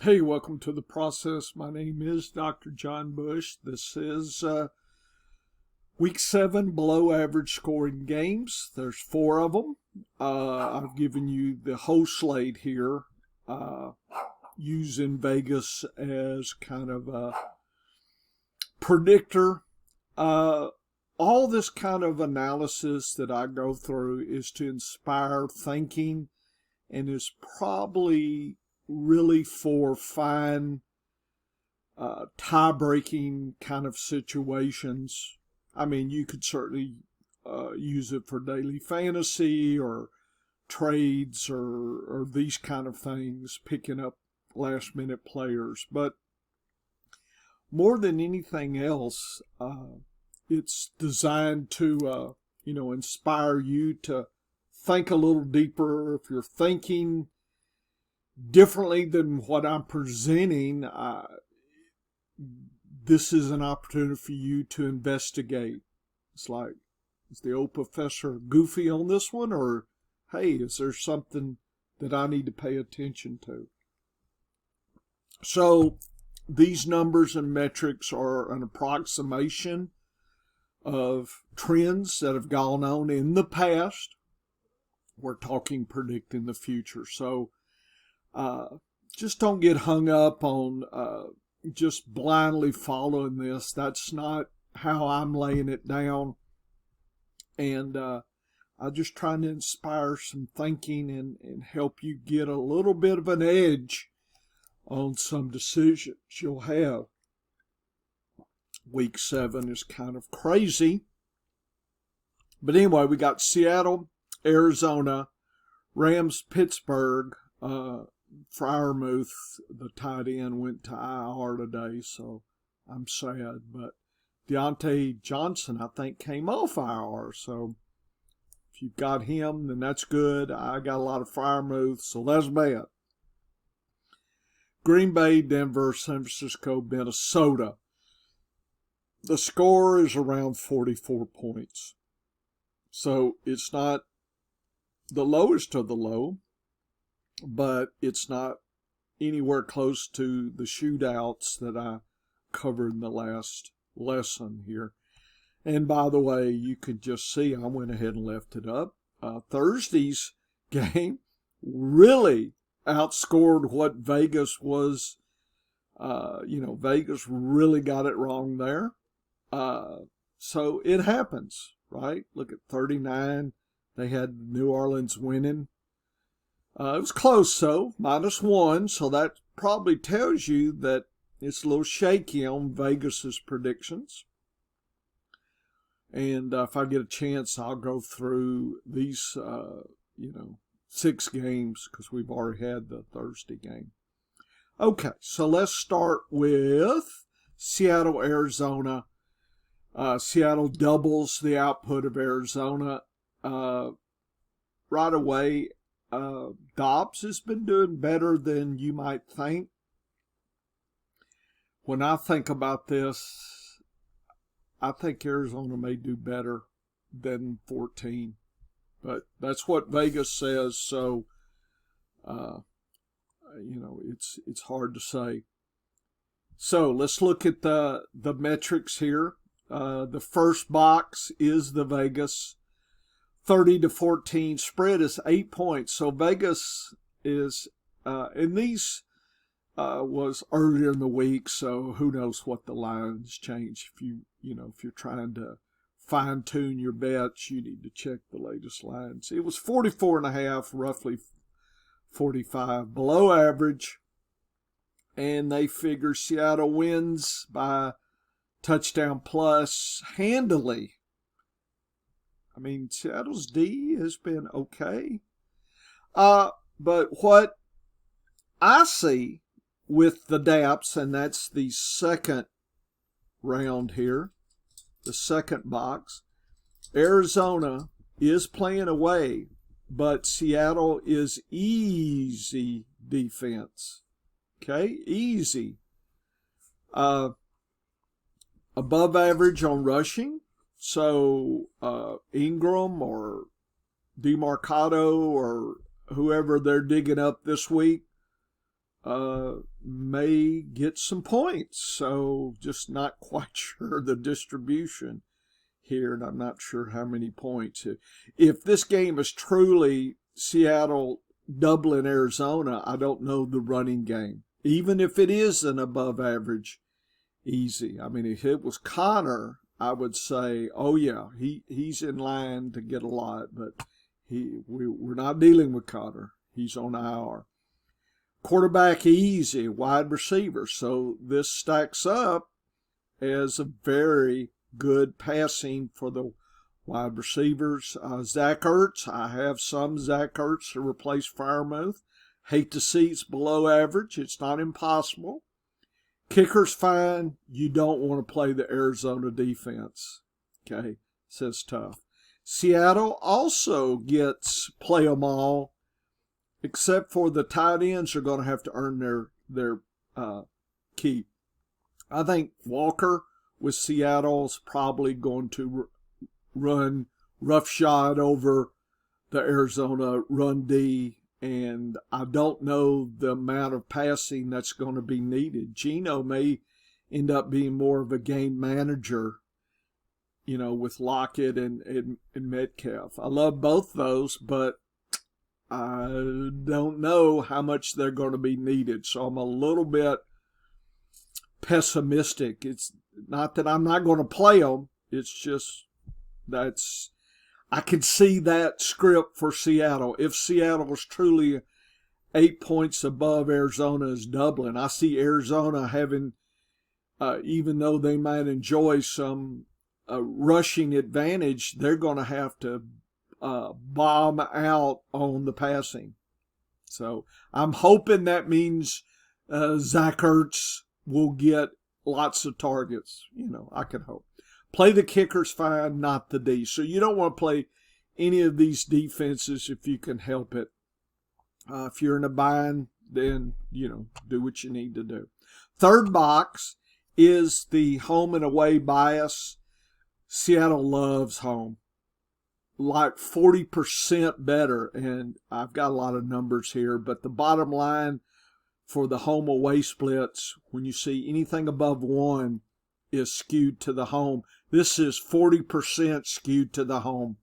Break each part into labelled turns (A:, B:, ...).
A: Hey, welcome to the process. My name is Dr. John Bush. This is week 7 below average scoring games. There's 4 of them. I've given you the whole slate here, using Vegas as kind of a predictor. All this kind of analysis that I go through is to inspire thinking and is probably really for fine tie-breaking kind of situations. I mean, you could certainly use it for daily fantasy or trades or these kind of things, picking up last-minute players. But more than anything else, it's designed to, inspire you to think a little deeper. If you're thinking differently than what I'm presenting, this is an opportunity for you to investigate. It's like, is the old professor goofy on this one? Or, hey, is there something that I need to pay attention to? So these numbers and metrics are an approximation of trends that have gone on in the past. We're talking predicting the future. So just don't get hung up on just blindly following this. That's not how I'm laying it down. And I'm just trying to inspire some thinking and help you get a little bit of an edge on some decisions you'll have. Week 7 is kind of crazy. But anyway, we got Seattle, Arizona, Rams, Pittsburgh. Fryermuth, the tight end, went to IR today, so I'm sad. But Deontay Johnson, I think, came off IR. So if you've got him, then that's good. I got a lot of Fryermuth, so that's bad. Green Bay, Denver, San Francisco, Minnesota. The score is around 44 points. So it's not the lowest of the low, but it's not anywhere close to the shootouts that I covered in the last lesson here. And by the way, you could just see I went ahead and left it up. Thursday's game really outscored what Vegas was. Vegas really got it wrong there. So it happens, right? Look at 39. They had New Orleans winning. It was close, though, -1, so that probably tells you that it's a little shaky on Vegas's predictions. And if I get a chance, I'll go through these, 6 games because we've already had the Thursday game. Okay, so let's start with Seattle, Arizona. Seattle doubles the output of Arizona right away. DAPS has been doing better than you might think. When I think about this, I think Arizona may do better than 14. But that's what Vegas says, so, it's hard to say. So let's look at the metrics here. The first box is the Vegas. 30-14 spread is 8 points. So Vegas is, and these was earlier in the week, so who knows what the lines change. If if you're trying to fine tune your bets, you need to check the latest lines. It was 44.5, roughly 45, below average, and they figure Seattle wins by touchdown plus handily. I mean, Seattle's D has been okay. But what I see with the DAPS, and that's the second round here, the second box, Arizona is playing away, but Seattle is easy defense. Okay, easy. Above average on rushing. So Ingram or DeMarcado or whoever they're digging up this week, may get some points. So just not quite sure the distribution here, and I'm not sure how many points. If this game is truly Seattle, Dublin, Arizona, I don't know the running game. Even if it is an above average easy. I mean, if it was Connor, I would say, oh yeah, he's in line to get a lot, but we're not dealing with Connor. He's on IR. Quarterback easy, wide receiver. So this stacks up as a very good passing for the wide receivers. Zach Ertz, I have some Zach Ertz to replace Freiermuth. Hate to see it's below average. It's not impossible. Kicker's fine. You don't want to play the Arizona defense. Okay, says tough. Seattle also gets play them all, except for the tight ends are going to have to earn their keep. I think Walker with Seattle's probably going to run roughshod over the Arizona run D, and I don't know the amount of passing that's going to be needed. Geno may end up being more of a game manager, with Lockett and Metcalf. I love both those, but I don't know how much they're going to be needed, so I'm a little bit pessimistic. It's not that I'm not going to play them. It's just I can see that script for Seattle. If Seattle is truly 8 points above Arizona's Dublin, I see Arizona having, even though they might enjoy some rushing advantage, they're going to have to bomb out on the passing. So I'm hoping that means Zach Ertz will get lots of targets. I can hope. Play the kickers fine, not the D. So you don't want to play any of these defenses if you can help it. If you're in a bind, then, do what you need to do. Third box is the home and away bias. Seattle loves home. Like 40% better. And I've got a lot of numbers here, but the bottom line for the home away splits, when you see anything above 1, is skewed to the home. This is 40% skewed to the home.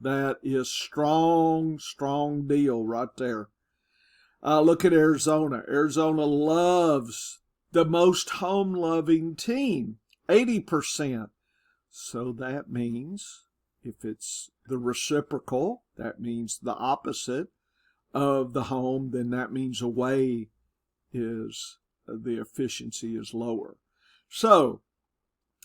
A: That is strong deal right there. Look at Arizona. Arizona loves the most home-loving team, 80%. So that means if it's the reciprocal, that means the opposite of the home, then that means away is the efficiency is lower. So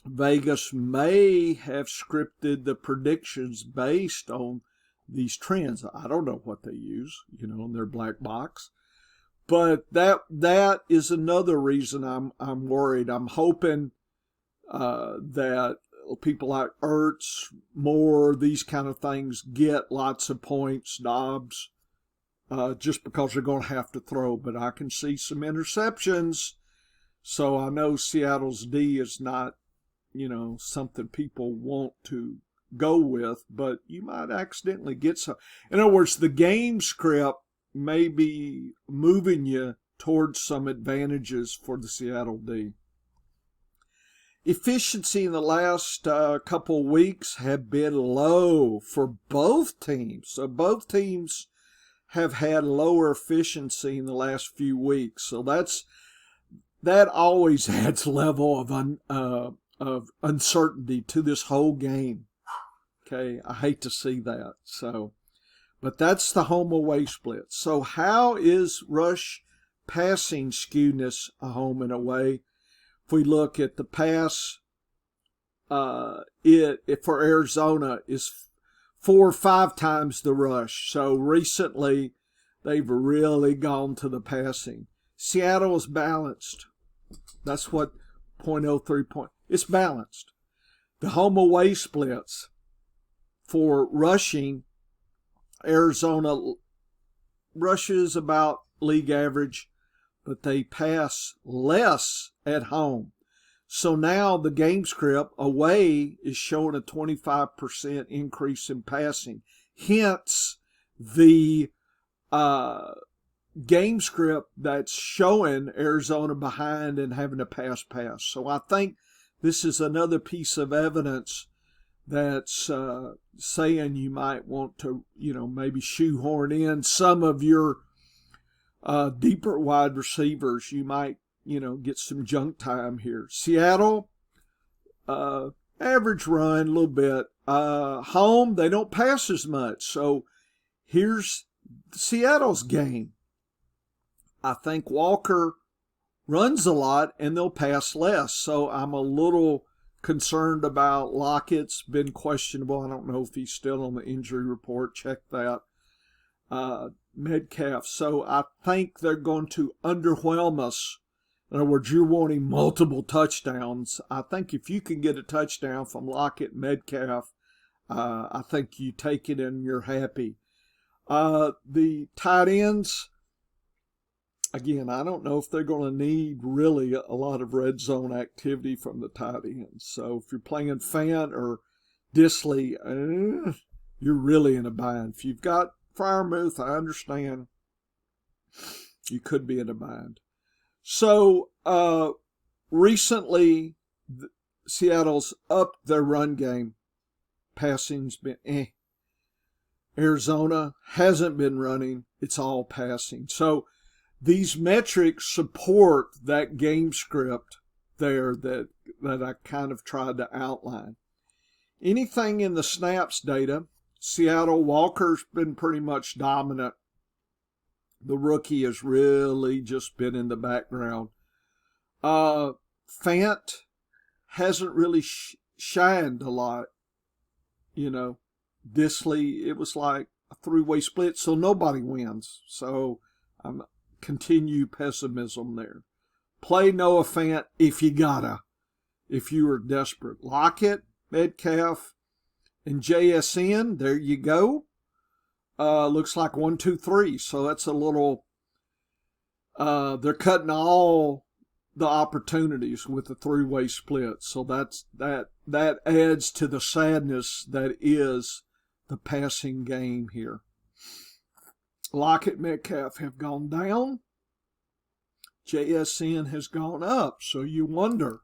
A: Vegas may have scripted the predictions based on these trends. I don't know what they use, in their black box. But that is another reason I'm worried. I'm hoping that people like Ertz, Moore, these kind of things get lots of points, Dobbs, just because they're going to have to throw. But I can see some interceptions. So I know Seattle's D is not, something people want to go with, but you might accidentally get some. In other words, the game script may be moving you towards some advantages for the Seattle D. Efficiency in the last couple that have been low for both teams. So both teams have had lower efficiency in the last few weeks. So that always adds level of uncertainty to this whole game. Okay, I hate to see that. So, but that's the home away split. So how is rush passing skewness a home and away? If we look at the pass, it for Arizona is 4 or 5 times the rush. So recently, they've really gone to the passing. Seattle is balanced. That's what 0.03 point. It's balanced. The home away splits for rushing, Arizona rushes about league average, but they pass less at home. So now the game script away is showing a 25% increase in passing. Hence the game script that's showing Arizona behind and having to pass. So I think this is another piece of evidence that's saying you might want to, maybe shoehorn in some of your deeper wide receivers. You might, get some junk time here. Seattle, average run, a little bit. Home, they don't pass as much. So here's Seattle's game. I think Walker runs a lot and they'll pass less. So I'm a little concerned about Lockett's been questionable. I don't know if he's still on the injury report. Check that. Metcalf. So I think they're going to underwhelm us. In other words, you're wanting multiple touchdowns. I think if you can get a touchdown from Lockett and Metcalf, I think you take it and you're happy. The tight ends, again, I don't know if they're going to need really a lot of red zone activity from the tight ends. So if you're playing Fant or Disley, you're really in a bind. If you've got Freiermuth, I understand you could be in a bind. So recently, Seattle's upped their run game. Passing's been Arizona hasn't been running. It's all passing. So these metrics support that game script there that I kind of tried to outline. Anything in the snaps data, Seattle, Walker's been pretty much dominant. The rookie has really just been in the background. Fant hasn't really shined a lot. Disley, it was like a three-way split, so nobody wins. So I'm continue pessimism there. Play Noah Fant if you gotta, if you are desperate. Lockett, Metcalf, and JSN, there you go. Looks like 1, 2, 3. So that's a little, they're cutting all the opportunities with the three-way split. So that adds to the sadness that is the passing game here. Lockett, Metcalf have gone down. JSN has gone up. So you wonder,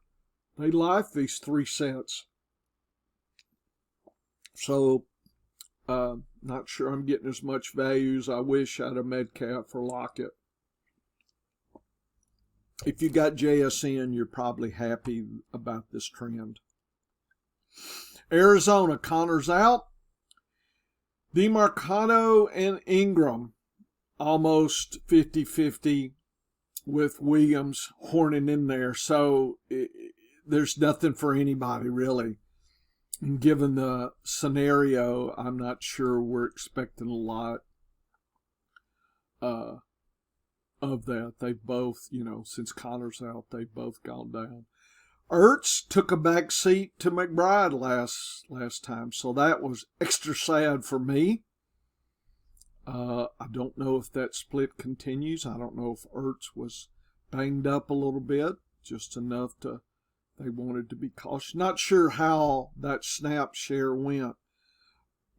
A: they like these 3 sets. So, not sure I'm getting as much value as I wish out of Metcalf or Lockett. If you got JSN, you're probably happy about this trend. Arizona, Connor's out. DeMarcano and Ingram, almost 50-50 with Williams horning in there. So there's nothing for anybody, really. And given the scenario, I'm not sure we're expecting a lot of that. They've both, since Connor's out, they've both gone down. Ertz took a back seat to McBride last time, so that was extra sad for me. I don't know if that split continues. I don't know if Ertz was banged up a little bit, just enough to they wanted to be cautious. Not sure how that snap share went,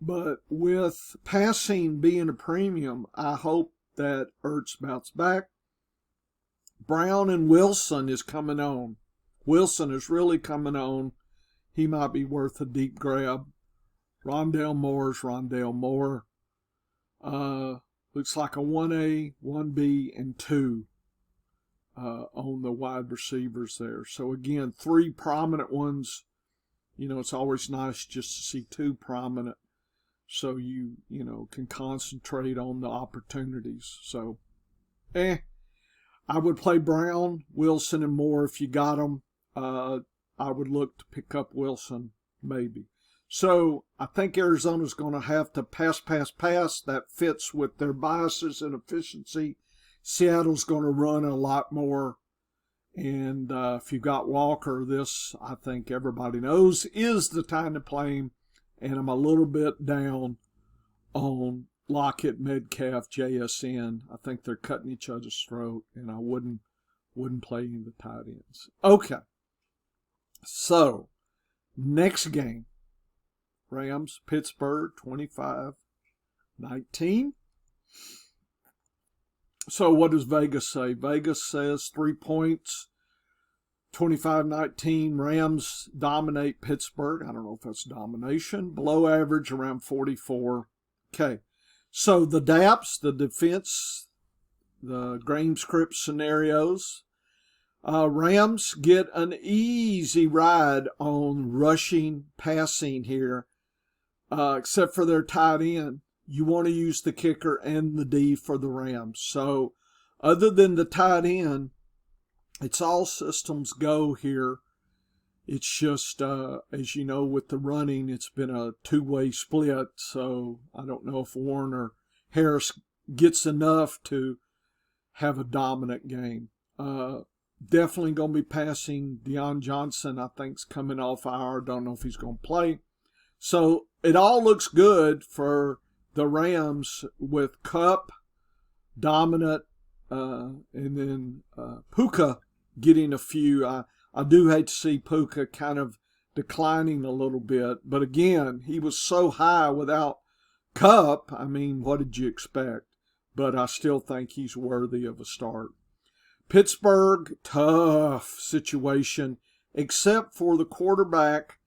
A: but with passing being a premium, I hope that Ertz bounce back. Brown and Wilson is coming on. Wilson is really coming on. He might be worth a deep grab. Rondale Moore's Rondale Moore. Looks like a 1A, 1B, and 2 on the wide receivers there. So again, 3 prominent ones. It's always nice just to see 2 prominent, so you can concentrate on the opportunities. So, I would play Brown, Wilson, and Moore if you got them. I would look to pick up Wilson, maybe. So I think Arizona's going to have to pass. That fits with their biases and efficiency. Seattle's going to run a lot more. And if you've got Walker, this, I think everybody knows, is the time to play him. And I'm a little bit down on Lockett, Metcalf, JSN. I think they're cutting each other's throat, and I wouldn't play in the tight ends. Okay. So, next game. Rams, Pittsburgh, 25-19. So what does Vegas say? Vegas says 3 points, 25-19. Rams dominate Pittsburgh. I don't know if that's domination. Below average, around 44. Okay. So the DAPS, the defense, the game script scenarios. Rams get an easy ride on rushing, passing here, except for their tight end. You want to use the kicker and the D for the Rams. So other than the tight end, it's all systems go here. It's just, as you know, with the running, it's been a two-way split. So I don't know if Warren or Harris gets enough to have a dominant game. Definitely going to be passing. Deion Johnson, I think, is coming off IR. Don't know if he's going to play. So it all looks good for the Rams with Kupp dominant, and then Puka getting a few. I do hate to see Puka kind of declining a little bit, but again, he was so high without Kupp. I mean, what did you expect? But I still think he's worthy of a start. Pittsburgh, tough situation, except for the quarterback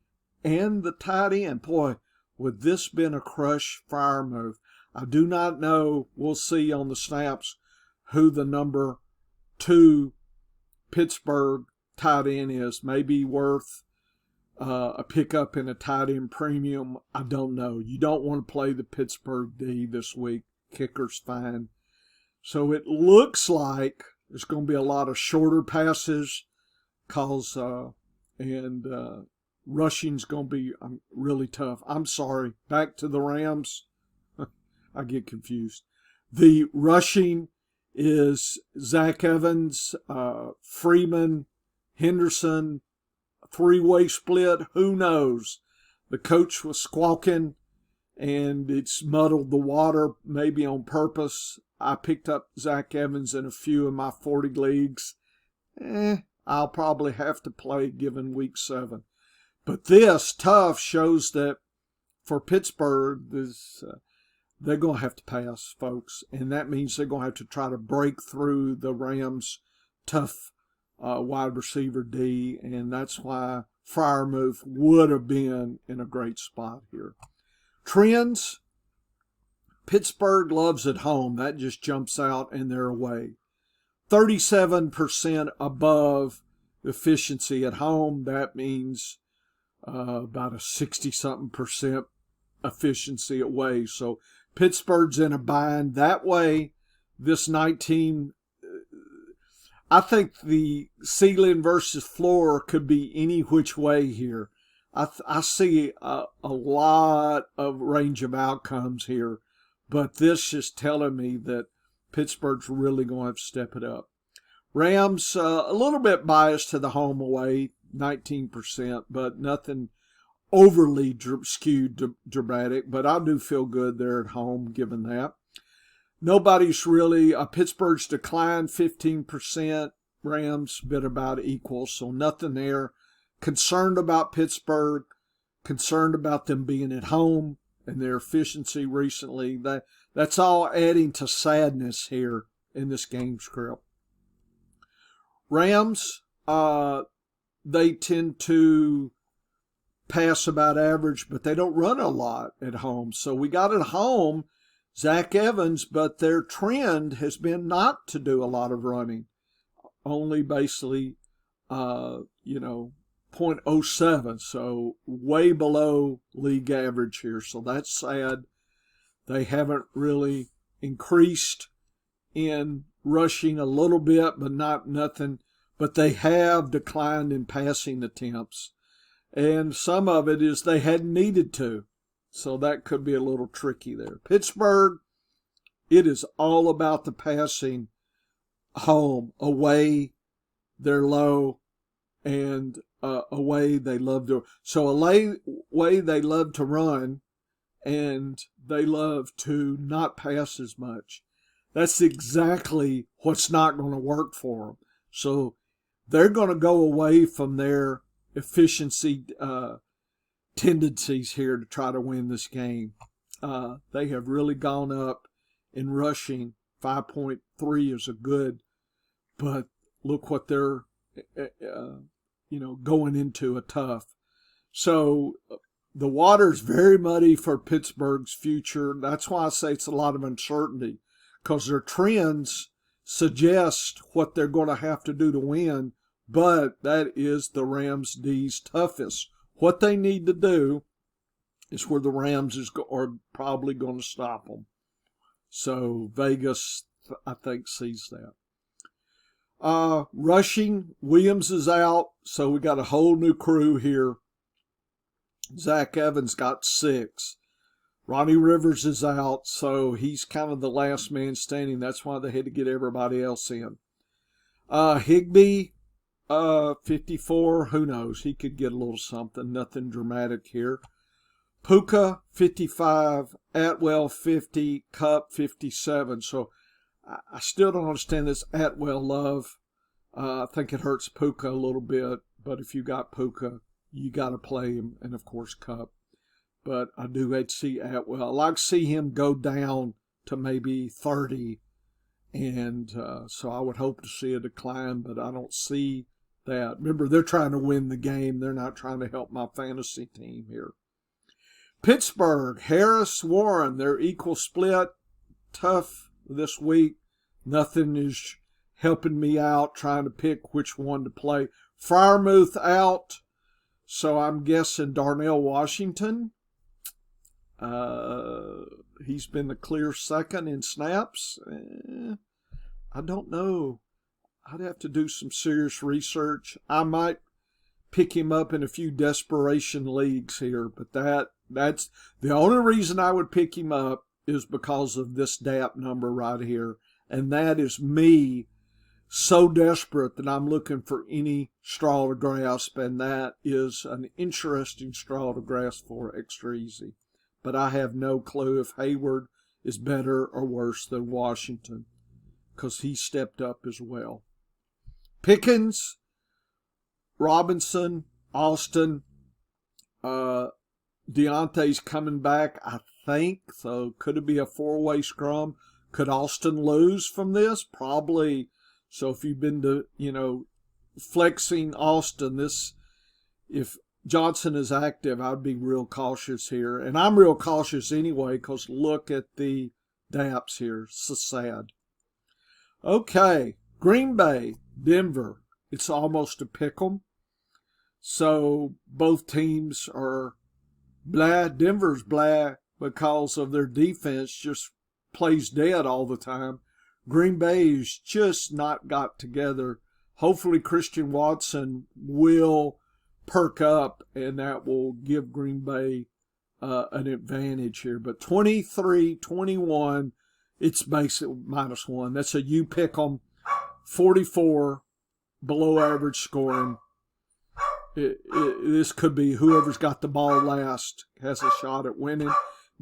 A: and the tight end. Boy, would this been a crush fire move. I do not know. We'll see on the snaps who the number 2 Pittsburgh tight end is. Maybe worth a pickup in a tight end premium. I don't know. You don't want to play the Pittsburgh D this week. Kicker's fine. So it looks like there's going to be a lot of shorter passes, rushing's going to be really tough. I'm sorry. Back to the Rams. I get confused. The rushing is Zach Evans, Freeman, Henderson, three-way split. Who knows? The coach was squawking, and it's muddled the water, maybe on purpose. I picked up Zach Evans in a few of my 40 leagues. I'll probably have to play given week 7. But this tough shows that for Pittsburgh, they're going to have to pass, folks. And that means they're going to have to try to break through the Rams' tough wide receiver D. And that's why Freiermuth would have been in a great spot here. Trends. Pittsburgh loves at home. That just jumps out, and they're away. 37% above efficiency at home. That means about a 60-something% efficiency away. So Pittsburgh's in a bind. That way, this 19, I think the ceiling versus floor could be any which way here. I see a lot of range of outcomes here. But this is telling me that Pittsburgh's really going to have to step it up. Rams, a little bit biased to the home away, 19%, but nothing overly skewed dramatic. But I do feel good there at home given that. Nobody's really, Pittsburgh's declined 15%, Rams bit about equal, so nothing there. Concerned about Pittsburgh, concerned about them being at home and their efficiency recently. That's all adding to sadness here in this game script. Rams, they tend to pass about average, but they don't run a lot at home. So we got at home Zach Evans, but their trend has been not to do a lot of running. Only basically, 0.07, so way below league average here. So that's sad. They haven't really increased in rushing a little bit, but not nothing. But they have declined in passing attempts. And some of it is they hadn't needed to. So that could be a little tricky there. Pittsburgh, it is all about the passing. Home, away, they're low, and away they love to. So away they love to run, and they love to not pass as much. That's exactly what's not going to work for them. So they're going to go away from their efficiency tendencies here to try to win this game. They have really gone up in rushing 5.3 is a good, but look what they're, going into a tough. So the water's very muddy for Pittsburgh's future. That's why I say it's a lot of uncertainty, because their trends suggest what they're going to have to do to win, but that is the Rams D's toughest. What they need to do is where the Rams are probably going to stop them. So Vegas, I think, sees that. Rushing, Williams is out, so we got a whole new crew here. Zach Evans got 6. Ronnie Rivers is out, so he's kind of the last man standing. That's why they had to get everybody else in. Higbee, 54, who knows? He could get a little something. Nothing dramatic here. Puka, 55. Atwell, 50. Cup, 57. So I still don't understand this Atwell love. I think it hurts Puka a little bit, but if you got Puka, you got to play him, and of course Cup. But I do hate to see Atwell. I like to see him go down to maybe 30, and so I would hope to see a decline, but I don't see that. Remember, they're trying to win the game. They're not trying to help my fantasy team here. Pittsburgh, Harris, Warren, they're equal split. Tough this week. Nothing is helping me out trying to pick which one to play. Freiermuth out, so I'm guessing Darnell Washington. He's been the clear second in snaps. I don't know. I'd have to do some serious research. I might pick him up in a few desperation leagues here, but that's the only reason I would pick him up is because of this DAP number right here. And that is me so desperate that I'm looking for any straw to grasp, and that is an interesting straw to grasp for extra easy. But I have no clue if Hayward is better or worse than Washington, because he stepped up as well. Pickens, Robinson, Austin, Deontay's coming back, I think, so could it be a 4-way scrum? Could Austin lose from this? Probably. So if you've been flexing Austin, if Johnson is active, I'd be real cautious here. And I'm real cautious anyway, because look at the DAPS here. So sad. Okay, Green Bay, Denver. It's almost a pick 'em. So both teams are blah. Denver's blah because of their defense just plays dead all the time. Green Bay's just not got together. Hopefully Christian Watson will perk up, and that will give Green Bay an advantage here. But 23-21, it's basic -1. That's a you pick 'em. 44, below average scoring. This could be whoever's got the ball last has a shot at winning.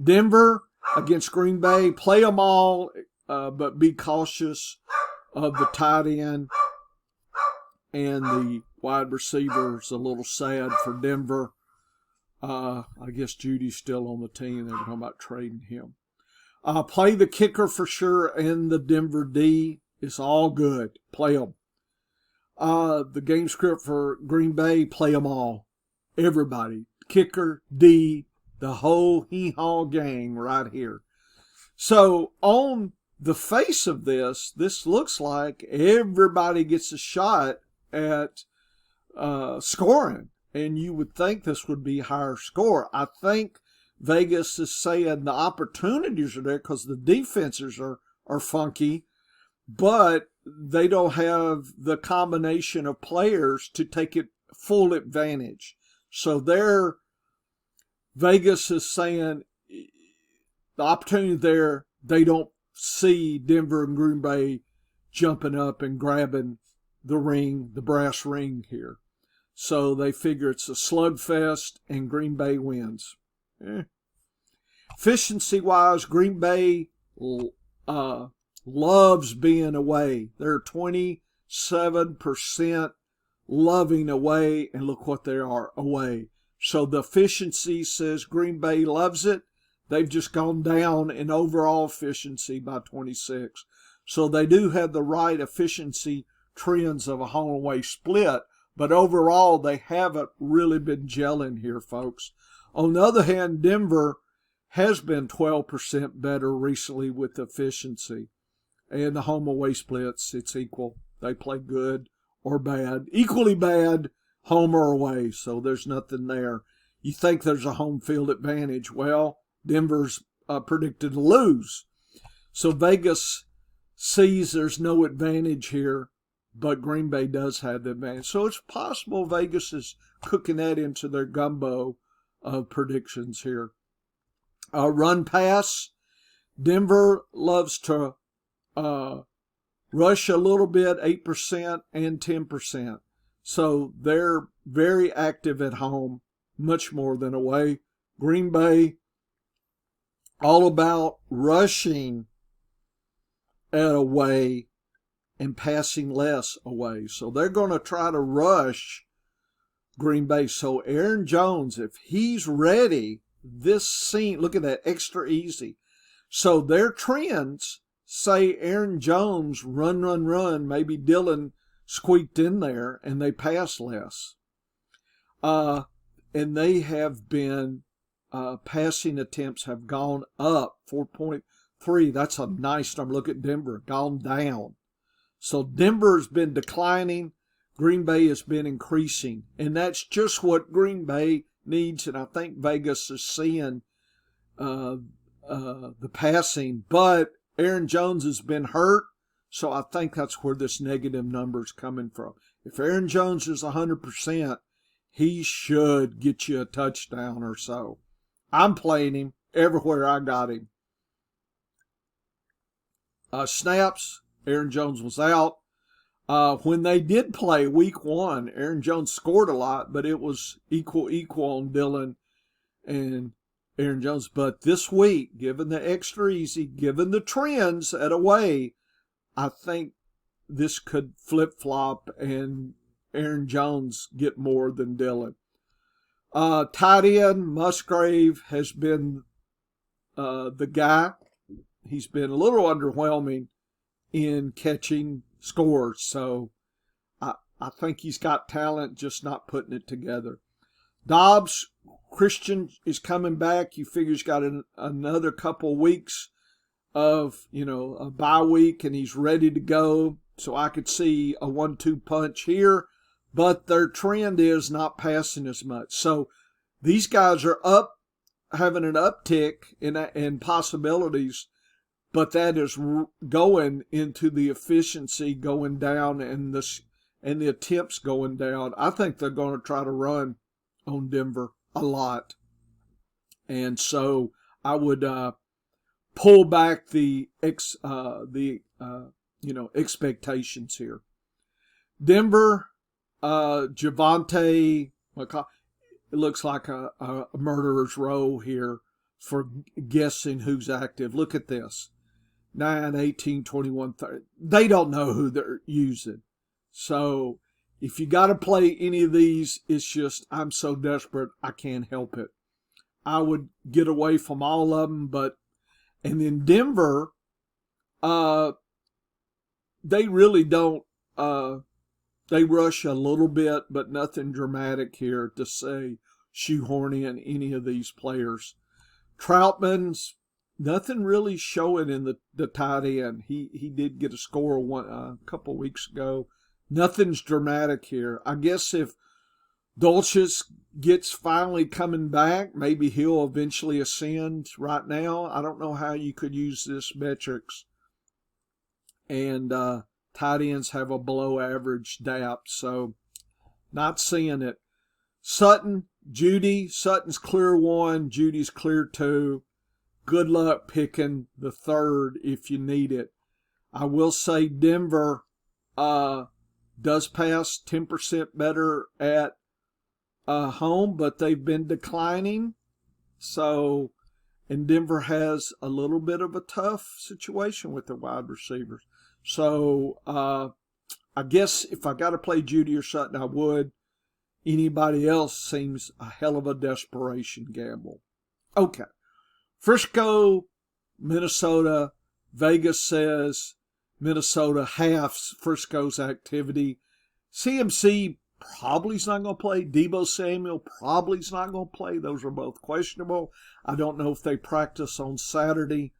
A: Denver against Green Bay, play them all, but be cautious of the tight end and the wide receivers. A little sad for Denver. I guess Judy's still on the team. They're talking about trading him. Play the kicker for sure, and the Denver D. It's all good. Play them. The game script for Green Bay, play them all. Everybody. Kicker, D, the whole hee-haw gang right here. So on the face of this looks like everybody gets a shot at scoring. And you would think this would be higher score. I think Vegas is saying the opportunities are there because the defenses are funky, but they don't have the combination of players to take it full advantage. So Vegas is saying the opportunity there, they don't see Denver and Green Bay jumping up and grabbing the brass ring here. So they figure it's a slugfest and Green Bay wins. Efficiency-wise, Green Bay loves being away. They're 27% loving away, and look what they are away. So the efficiency says Green Bay loves it. They've just gone down in overall efficiency by 26. So they do have the right efficiency trends of a home away split, but overall they haven't really been gelling here, folks. On the other hand, Denver has been 12% better recently with efficiency. And the home away splits, it's equal. They play good or bad. Equally bad, home or away, so there's nothing there. You think there's a home field advantage. Well, Denver's predicted to lose. So Vegas sees there's no advantage here, but Green Bay does have the advantage. So it's possible Vegas is cooking that into their gumbo of predictions here. Run pass. Denver loves to rush a little bit, 8% and 10%. So they're very active at home, much more than away. Green Bay, all about rushing at away and passing less away. So they're going to try to rush Green Bay. So Aaron Jones, if he's ready, this scene, look at that, extra easy. So their trends say Aaron Jones run, maybe Dillon squeaked in there, and they pass less. And they have been, passing attempts have gone up 4.3. That's a nice number. Look at Denver, gone down. So Denver's been declining. Green Bay has been increasing. And that's just what Green Bay needs. And I think Vegas is seeing the passing. But Aaron Jones has been hurt. So I think that's where this negative number is coming from. If Aaron Jones is 100%, he should get you a touchdown or so. I'm playing him everywhere I got him. Snaps, Aaron Jones was out. When they did play week 1, Aaron Jones scored a lot, but it was equal on Dillon and Aaron Jones. But this week, given the extra easy, given the trends at away, I think this could flip-flop and Aaron Jones get more than Dillon. Tight end, Musgrave has been the guy. He's been a little underwhelming in catching scores, so I think he's got talent, just not putting it together. Dobbs, Christian is coming back. You figure he's got another couple weeks of, a bye week, and he's ready to go. So I could see a 1-2 punch here, but their trend is not passing as much. So these guys are up, having an uptick in possibilities, but that is going into the efficiency going down and the attempts going down. I think they're going to try to run on Denver a lot, and so I would pull back the expectations here. Denver, Javonte, it looks like a murderer's row here for guessing who's active. Look at this. 9, 18, 21, 30. They don't know who they're using. So if you got to play any of these, it's just I'm so desperate I can't help it. I would get away from all of them, and then Denver, they really don't, they rush a little bit, but nothing dramatic here to say shoehorn in any of these players. Troutman's nothing really showing in the tight end. He did get a score a couple weeks ago. Nothing's dramatic here. I guess if Dulcich gets finally coming back, maybe he'll eventually ascend. Right now, I don't know how you could use this metrics. And tight ends have a below average DAPS, so not seeing it. Sutton, Judy. Sutton's clear 1, Judy's clear 2. Good luck picking the third if you need it. I will say Denver does pass 10% better at home, but they've been declining. So, and Denver has a little bit of a tough situation with their wide receivers. So, I guess if I got to play Judy or Sutton, I would. Anybody else seems a hell of a desperation gamble. Okay. Frisco, Minnesota, Vegas says Minnesota halves Frisco's activity. CMC probably is not going to play. Deebo Samuel probably is not going to play. Those are both questionable. I don't know if they practice on Saturday.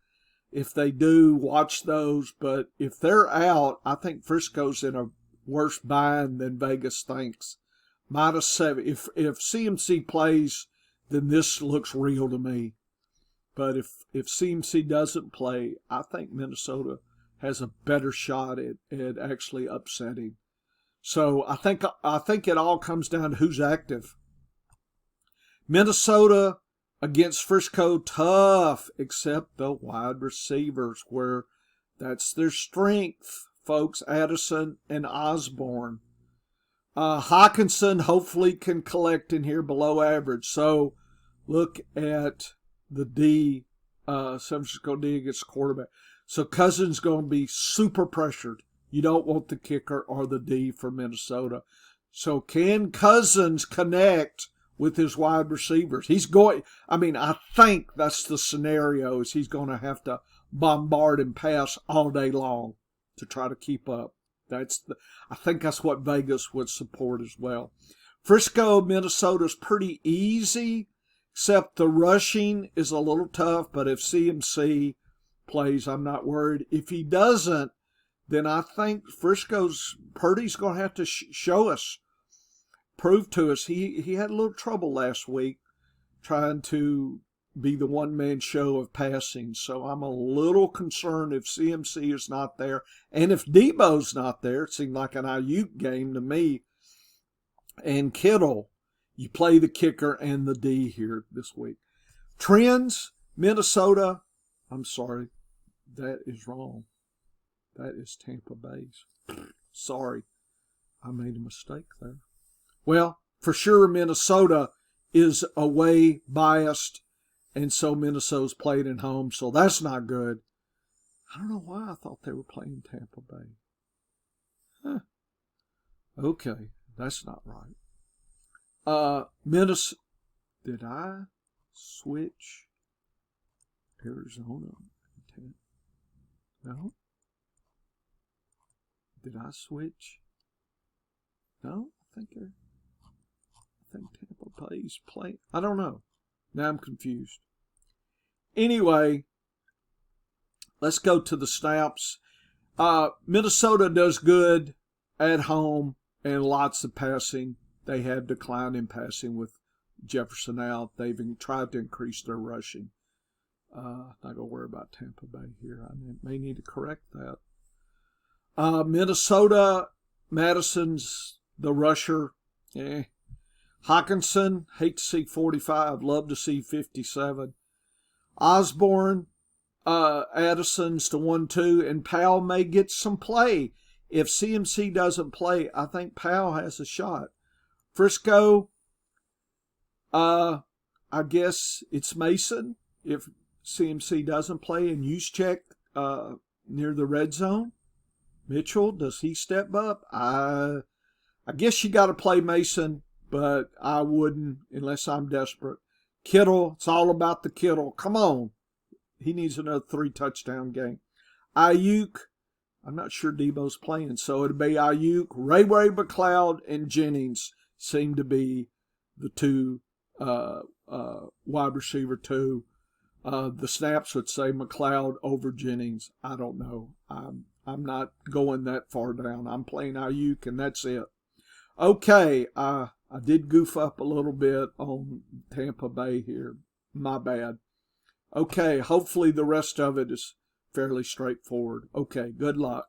A: If they do, watch those. But if they're out, I think Frisco's in a worse bind than Vegas thinks. -7. If CMC plays, then this looks real to me. But if CMC doesn't play, I think Minnesota has a better shot at actually upsetting. So I think it all comes down to who's active. Minnesota against Frisco, tough, except the wide receivers, where that's their strength, folks. Addison and Osborne. Hawkinson hopefully can collect in here below average. So look at the D, San Francisco D against quarterback. So Cousins going to be super pressured. You don't want the kicker or the D for Minnesota. So can Cousins connect with his wide receivers? I think that's the scenario, is he's going to have to bombard and pass all day long to try to keep up. I think that's what Vegas would support as well. Frisco, Minnesota's pretty easy, except the rushing is a little tough. But if CMC plays, I'm not worried. If he doesn't, then I think Purdy's going to have to prove to us. He had a little trouble last week trying to be the one-man show of passing. So I'm a little concerned if CMC is not there. And if Debo's not there, it seemed like an Ayuk game to me. And Kittle, you play the kicker and the D here this week. Trends, Minnesota. I'm sorry, that is wrong. That is Tampa Bay's. Sorry, I made a mistake there. Well, for sure, Minnesota is away biased, and so Minnesota's played at home, so that's not good. I don't know why I thought they were playing Tampa Bay. Huh. Okay, that's not right. Minnesota. Did I switch Arizona? No. Did I switch? No, I think Tampa Bay's playing. I don't know. Now I'm confused. Anyway, let's go to the snaps. Minnesota does good at home and lots of passing. They have declined in passing with Jefferson out. They've tried to increase their rushing. Not going to worry about Tampa Bay here. I may need to correct that. Minnesota, Madison's the rusher. Hawkinson, hate to see 45, love to see 57. Osborne, Addison's to 1-2, and Powell may get some play. If CMC doesn't play, I think Powell has a shot. Frisco, I guess it's Mason if CMC doesn't play, and Juszczyk near the red zone. Mitchell, does he step up? I guess you got to play Mason, but I wouldn't unless I'm desperate. Kittle, it's all about the Kittle. Come on. He needs another 3-touchdown game. Ayuk, I'm not sure Debo's playing, so it'd be Ayuk. Ray McLeod and Jennings seem to be the two wide receiver two. The snaps would say McLeod over Jennings. I don't know. I'm not going that far down. I'm playing Ayuk, and that's it. Okay, I did goof up a little bit on Tampa Bay here. My bad. Okay, hopefully the rest of it is fairly straightforward. Okay, good luck.